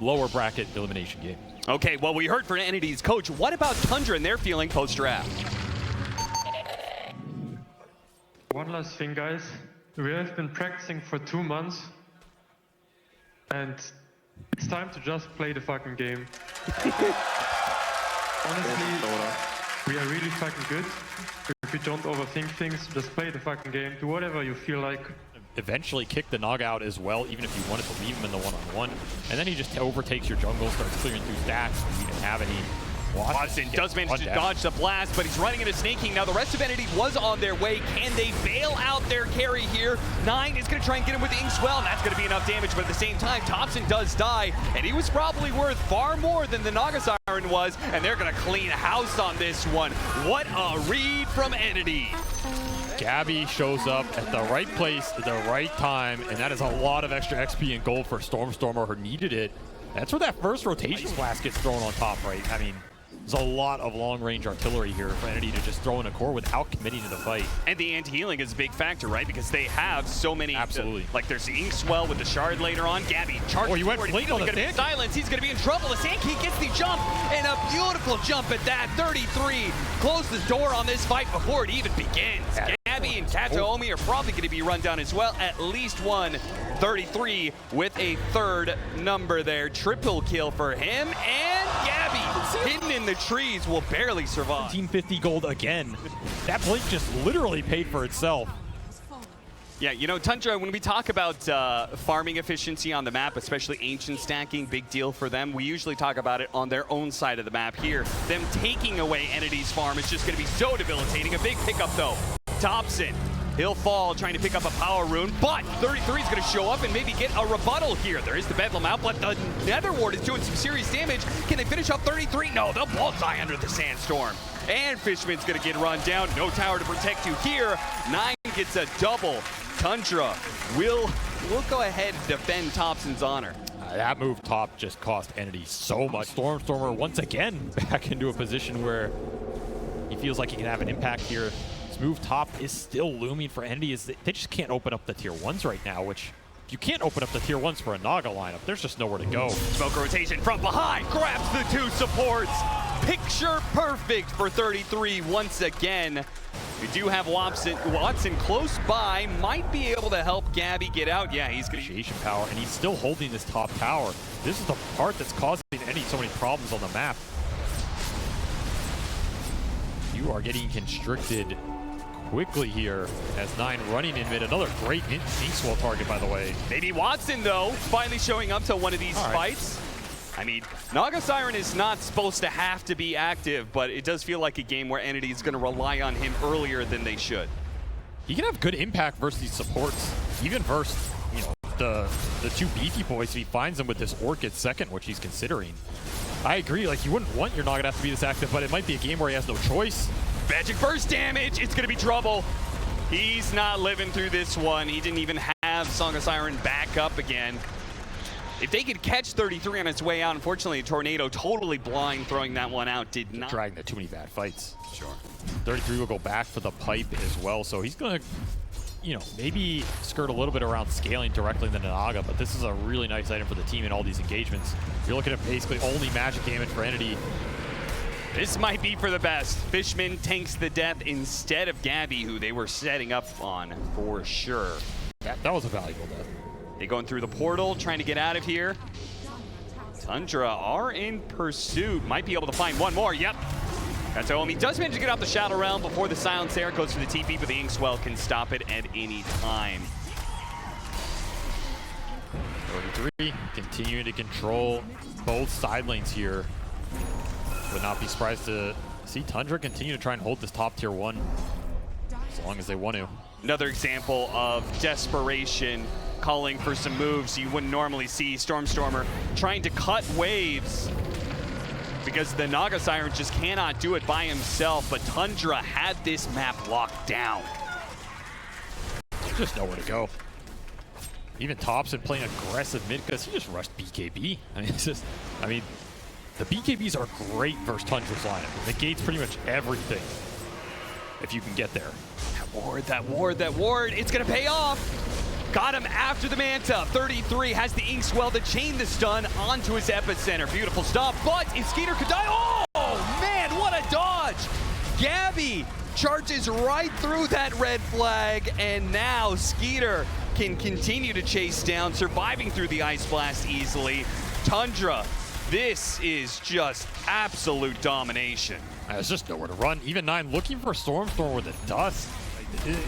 lower bracket elimination game. Okay, well, we heard from Entity's coach. What about Tundra and their feeling post-draft? One last thing, guys. We have been practicing for 2 months, and it's time to just play the fucking game. Honestly, we are really fucking good. If you don't overthink things, just play the fucking game. Do whatever you feel like. Eventually kick the Naga out as well, even if you wanted to leave him in the one-on-one. And then he just overtakes your jungle, starts clearing through stacks. You didn't have any. Watson does manage to dodge the blast, but he's running into snaking. Now the rest of Entity was on their way. Can they bail out their carry here? 9 is going to try and get him with the Inkswell, and that's going to be enough damage. But at the same time, Thompson does die, and he was probably worth far more than the Naga Siren was, and they're going to clean house on this one. What a read from Entity. Gabby shows up at the right place at the right time, and that is a lot of extra XP and gold for Stormstormer, who needed it. That's where that first rotation blast gets thrown on top, right? I mean, there's a lot of long-range artillery here for Entity to just throw in a core without committing to the fight. And the anti-healing is a big factor, right? Because they have so many. Absolutely. Like there's the Inkswell with the shard later on. Gabby charges. Oh, you went forward. Blink on the He's silence. He's going to be in trouble. The Sand King gets the jump, and a beautiful jump at that. 33. Close the door on this fight before it even begins. Gabby and Kataomi are probably going to be run down as well. At least one. 33 with a third number there. Triple kill for him, and Gabby hidden in the trees will barely survive. 1750 gold again. That Blink just literally paid for itself. Yeah, you know, Tundra, when we talk about farming efficiency on the map, especially ancient stacking, big deal for them, we usually talk about it on their own side of the map here. Them taking away Entity's farm is just going to be so debilitating. A big pickup, though. Thompson. He'll fall trying to pick up a power rune, but 33 is going to show up and maybe get a rebuttal here. There is the Bedlam outlet. The Nether Ward is doing some serious damage. Can they finish up 33? No, they'll both die under the Sandstorm. And Fishman's going to get run down. No tower to protect you here. 9 gets a double. Tundra will go ahead and defend Thompson's honor. That move top just cost Entity so much. Stormstormer once again back into a position where he feels like he can have an impact here. Move top is still looming for Entity. They just can't open up the tier 1s right now, which you can't open up the tier 1s for a Naga lineup. There's just nowhere to go. Smoke rotation from behind, grabs the 2 supports. Picture perfect for 33 once again. We do have Watson close by, might be able to help Gabby get out. Yeah, he's going to initiation power, and he's still holding this top tower. This is the part that's causing Entity so many problems on the map. You are getting constricted quickly here as 9 running in mid. Another great Inkswell target, by the way. Maybe Watson, though, finally showing up to one of these fights. I mean, Naga Siren is not supposed to have to be active, but it does feel like a game where Entity is going to rely on him earlier than they should. He can have good impact versus these supports, even versus, you know, the 2 beefy boys if he finds them with this Orchid second, which he's considering. I agree, like, you wouldn't want your Naga to have to be this active, but it might be a game where he has no choice. Magic burst damage, it's gonna be trouble. He's not living through this one. He didn't even have Song of Siren back up again. If they could catch 33 on its way out, unfortunately, Tornado totally blind throwing that one out did not. Dragging too many bad fights. Sure. 33 will go back for the pipe as well, so he's gonna, you know, maybe skirt a little bit around scaling directly than Naga, but this is a really nice item for the team in all these engagements. You're looking at basically only magic damage for Entity. This might be for the best. Fishman tanks the death instead of Gabby, who they were setting up on for sure. That was a valuable death. They going through the portal, trying to get out of here. Tundra are in pursuit. Might be able to find one more. Yep. Kataomi does manage to get out the Shadow Realm before the Silence there. Goes for the TP, but the Inkswell can stop it at any time. 33 continuing to control both side lanes here. Would not be surprised to see Tundra continue to try and hold this top tier 1 as long as they want to. Another example of desperation, calling for some moves you wouldn't normally see. Stormstormer trying to cut waves because the Naga Siren just cannot do it by himself, but Tundra had this map locked down. Just nowhere to go. Even Thompson playing aggressive mid because he just rushed BKB. I mean, it's just, the BKBs are great versus Tundra's lineup. It negates pretty much everything if you can get there. That ward, it's gonna pay off. Got him after the Manta. 33 has the ink swell to chain the stun onto his epicenter. Beautiful stuff, but if Skeeter could die, oh man, what a dodge! Gabby charges right through that red flag, and now Skeeter can continue to chase down, surviving through the Ice Blast easily. Tundra, this is just absolute domination. There's just nowhere to run. Even 9 looking for Stormstorm with the dust.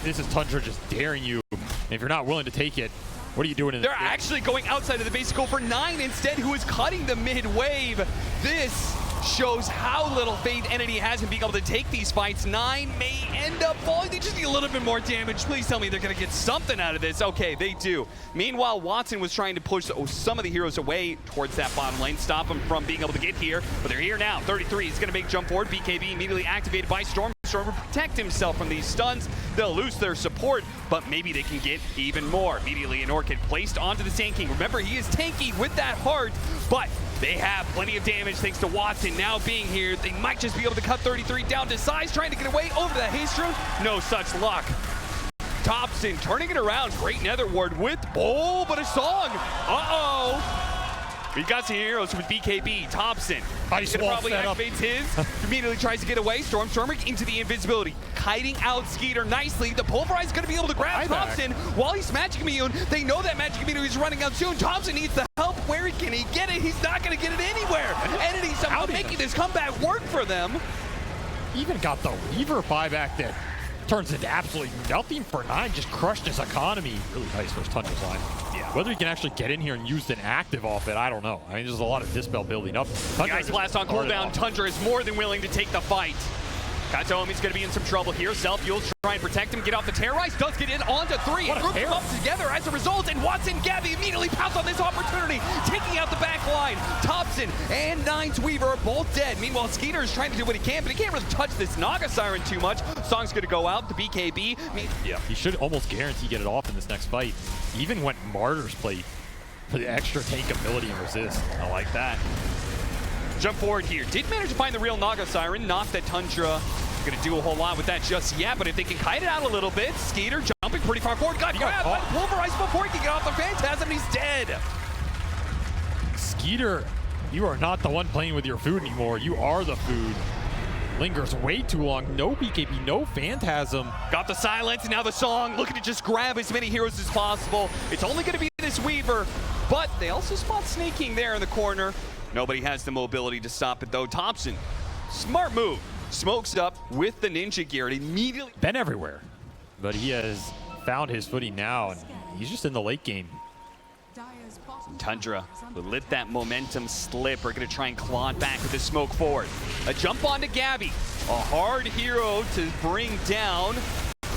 This is Tundra just daring you. And if you're not willing to take it, what are you doing in They're actually going outside of the base to go for 9 instead, who is cutting the mid wave. This shows how little faith Entity has in being able to take these fights. 9 may end up falling. They just need a little bit more damage. Please tell me they're going to get something out of this. Okay, they do. Meanwhile, Watson was trying to push some of the heroes away towards that bottom lane, stop them from being able to get here, but they're here now. 33 is going to make jump forward. BKB immediately activated by Storm. Storm will protect himself from these stuns. They'll lose their support, but maybe they can get even more. Immediately an Orchid placed onto the Sand King. Remember, he is tanky with that heart, but they have plenty of damage thanks to Watson now being here. They might just be able to cut 33 down to size, trying to get away over that haste rune. No such luck. Thompson turning it around. Great Nether Ward with but a song. Uh-oh. We got some heroes with BKB. Thompson probably activates his. Immediately tries to get away. Stormstormer into the invisibility. Kiting out Skeeter nicely. The Pulverize is going to be able to grab Thompson while he's Magic Immune. They know that Magic Immune is running out soon. Thompson needs the help. Where can he get it? He's not going to get it anywhere. Entity somehow making this comeback work for them. Even got the Weaver buyback that turns into absolutely nothing for 9. Just crushed his economy. Really nice versus Tundra's line. Yeah. Whether he can actually get in here and use an active off it, I don't know. I mean, there's a lot of Dispel building up. The Ice Blast on cooldown. Tundra is more than willing to take the fight. Katomi's going to be in some trouble here. Self-Fuels try and protect him. Get off the Terrorize. Does get in onto 3. It groups them up together as a result. And Watson, Gabby immediately pounce on this opportunity, taking out the back line. Thompson and 9's Weaver are both dead. Meanwhile, Skeeter is trying to do what he can, but he can't really touch this Naga Siren too much. Song's going to go out. The BKB. Yeah, he should almost guarantee get it off in this next fight. Even went Martyr's Plate for the extra tank ability and resist. I like that. Jump forward here. Did manage to find the real Naga Siren. Not that Tundra is going to do a whole lot with that just yet, but if they can kite it out a little bit, Skeeter jumping pretty far forward. Got grabbed by the Pulverize before he can get off the Phantasm. He's dead. Skeeter, you are not the one playing with your food anymore. You are the food. Lingers way too long. No BKB, no Phantasm. Got the silence, and now the song. Looking to just grab as many heroes as possible. It's only going to be this Weaver, but they also spot Snake King there in the corner. Nobody has the mobility to stop it, though. Thompson, smart move. Smokes up with the ninja gear and immediately been everywhere, but he has found his footing now, and he's just in the late game. Tundra will let that momentum slip. We're going to try and claw it back with the smoke forward. A jump onto Gabby. A hard hero to bring down.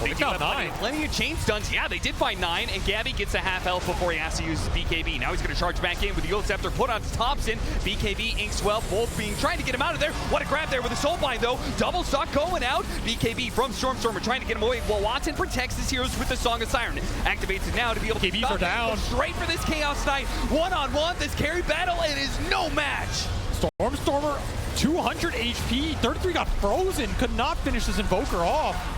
They got 9. Plenty of chain stuns. Yeah, they did find 9, and Gabby gets a half health before he has to use his BKB. Now he's going to charge back in with the Yield Scepter put on Thompson. BKB, Inkswell, both trying to get him out of there. What a grab there with the Soulbind, though. Double stock going out. BKB from Stormstormer trying to get him away. While Watson protects his heroes with the Song of Siren. Activates it now to be able to stop down. Straight for this Chaos Knight. One-on-one, this carry battle, it is no match. Stormstormer, 200 HP. 33 got frozen. Could not finish this Invoker off.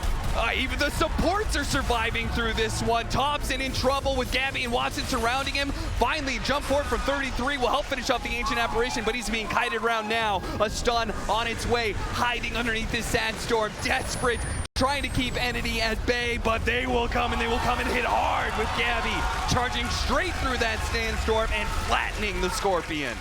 Even the supports are surviving through this one. Thompson in trouble with Gabby and Watson surrounding him. Finally, jump forward from 33 will help finish off the Ancient Apparition, but he's being kited around now. A stun on its way, hiding underneath this Sandstorm. Desperate, trying to keep Entity at bay, but they will come and hit hard with Gabby. Charging straight through that Sandstorm and flattening the Scorpion.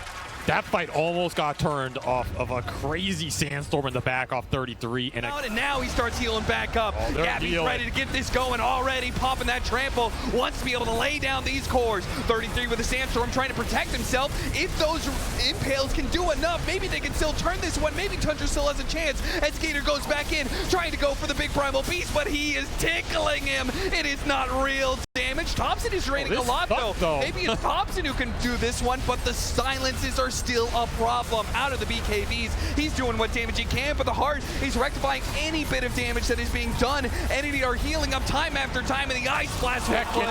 That fight almost got turned off of a crazy Sandstorm in the back off 33. And now he starts healing back up. Gabby's ready to get this going already, popping that trample. Wants to be able to lay down these cores. 33 with a Sandstorm trying to protect himself. If those impales can do enough, maybe they can still turn this one. Maybe Tundra still has a chance as Gator goes back in, trying to go for the big Primal Beast, but he is tickling him. It is not real damage. Thompson is draining a lot, though. Maybe it's Thompson who can do this one, but the silences are still a problem out of the BKBs. He's doing what damage he can, but the heart is rectifying any bit of damage that is being done. Entity are healing up time after time, and the Ice Blast will put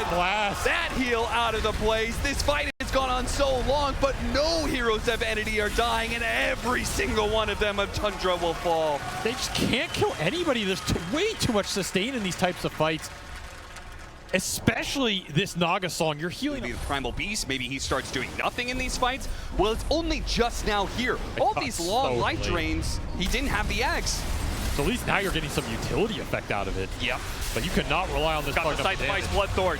that heal out of the place. This fight has gone on so long, but no heroes of Entity are dying, and every single one of them of Tundra will fall. They just can't kill anybody. There's way too much sustain in these types of fights. Especially this Naga song. You're healing. Maybe the Primal Beast, maybe he starts doing nothing in these fights. Well, it's only just now here. All these long so light late. drains, he didn't have the X. So at least now you're getting some utility effect out of it. Yep. But you cannot rely on this. Got the side device, Bloodthorn.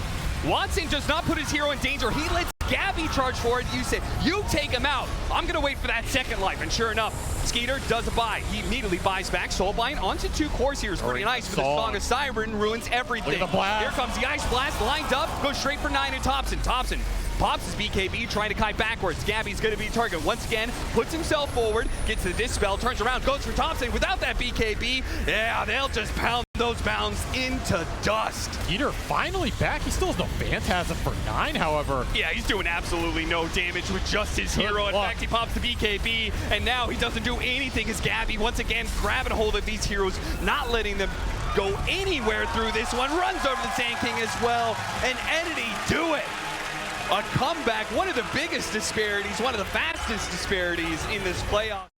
Watson does not put his hero in danger. He lets Gabby charge for it. You say, you take him out. I'm going to wait for that second life. And sure enough, Skeeter does a buy. He immediately buys back. Soulbind onto 2 cores here is pretty nice. But the Song of Siren ruins everything. Look at the blast. Here comes the Ice Blast, lined up, goes straight for 9 and Thompson. Thompson pops his BKB, trying to kite backwards. Gabby's going to be a target once again, puts himself forward, gets the Dispel, turns around, goes for Thompson without that BKB. Yeah, they'll just pound those bounds into dust. Skeeter finally back. He still has no Phantasm for 9, however. Yeah, he's doing absolutely no damage with just his hero. In fact, he pops the BKB, and now he doesn't do anything as Gabby once again grabbing hold of these heroes, not letting them go anywhere through this one. Runs over the Sand King as well, and Entity do it. A comeback, one of the biggest disparities, one of the fastest disparities in this playoff.